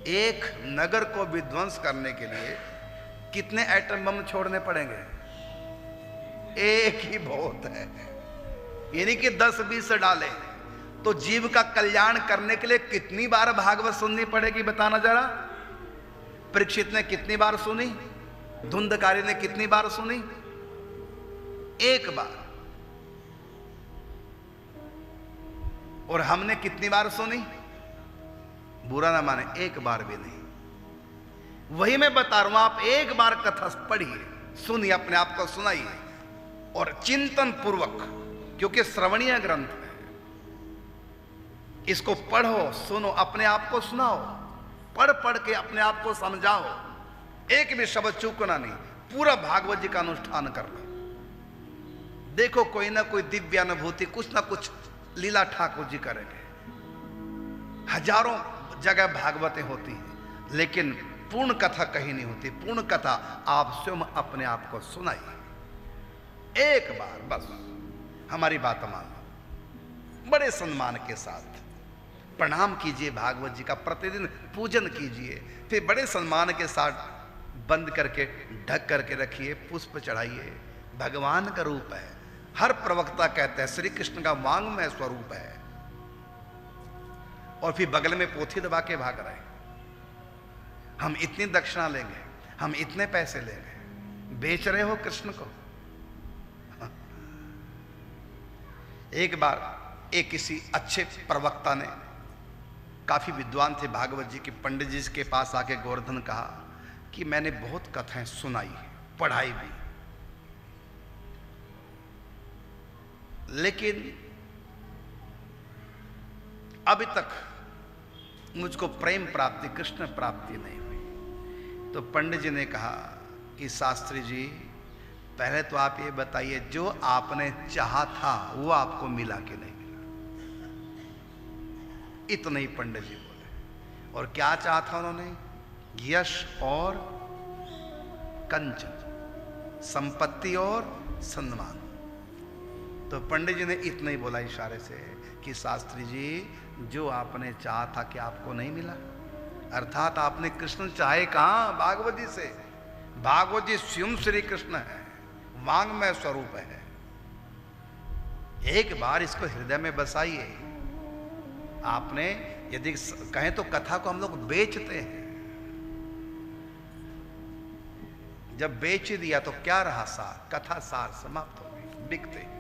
एक नगर को विध्वंस करने के लिए कितने एटम बम छोड़ने पड़ेंगे? एक ही बहुत है, यानी कि 10-20 डाले। तो जीव का कल्याण करने के लिए कितनी बार भागवत सुननी पड़ेगी बताना जरा। परीक्षित ने कितनी बार सुनी? धुंधकारी ने कितनी बार सुनी? एक बार। और हमने कितनी बार सुनी? बुरा ना माने, एक बार भी नहीं। वही मैं बता रहा हूं, आप एक बार कथा पढ़िए, सुनिए, अपने आप को सुनाइए और चिंतन पूर्वक, क्योंकि श्रवणीय ग्रंथ है, इसको पढ़ो, सुनो, अपने आप को सुनाओ, पढ़ पढ़ के अपने आप को समझाओ, एक भी शब्द चूकना नहीं, पूरा भागवत जी का अनुष्ठान करना। देखो कोई ना कोई दिव्य अनुभूति, कुछ ना कुछ लीला ठाकुर जी करेंगे। हजारों जगह भागवतें होती हैं, लेकिन पूर्ण कथा कहीं नहीं होती। पूर्ण कथा आप स्वयं अपने आप को सुनाइए एक बार, बस हमारी बात मान लो। बड़े सम्मान के साथ प्रणाम कीजिए, भागवत जी का प्रतिदिन पूजन कीजिए, फिर बड़े सम्मान के साथ बंद करके ढक करके रखिए, पुष्प चढ़ाइए। भगवान का रूप है। हर प्रवक्ता कहते हैं श्री कृष्ण का वांग्मय स्वरूप है। और फिर बगल में पोथी दबा के भाग रहे हैं, हम इतनी दक्षिणा लेंगे, हम इतने पैसे लेंगे। बेच रहे हो कृष्ण को। एक बार एक किसी अच्छे प्रवक्ता ने, काफी विद्वान थे भागवत जी के, पंडित जी के पास आके गोवर्धन कहा कि मैंने बहुत कथाएं सुनाई, पढ़ाई भी, लेकिन अभी तक मुझको प्रेम प्राप्ति, कृष्ण प्राप्ति नहीं हुई। तो पंडित जी ने कहा कि शास्त्री जी, पहले तो आप ये बताइए, जो आपने चाहा था वो आपको मिला कि नहीं मिला? इतना ही पंडित जी बोले। और क्या चाहा था उन्होंने? यश और कंचन, संपत्ति और सम्मान। तो पंडित जी ने इतना ही बोला इशारे से कि शास्त्री जी, जो आपने चाहा था कि आपको नहीं मिला? अर्थात आपने कृष्ण चाहे कहां? भागवत जी से। भागवत जी स्वयं श्री कृष्ण है, वांग्मय स्वरूप है। एक बार इसको हृदय में बसाइए। आपने यदि कहें तो कथा को हम लोग बेचते हैं। जब बेच दिया तो क्या रहा सार? कथा सार समाप्त हो गई, बिकते।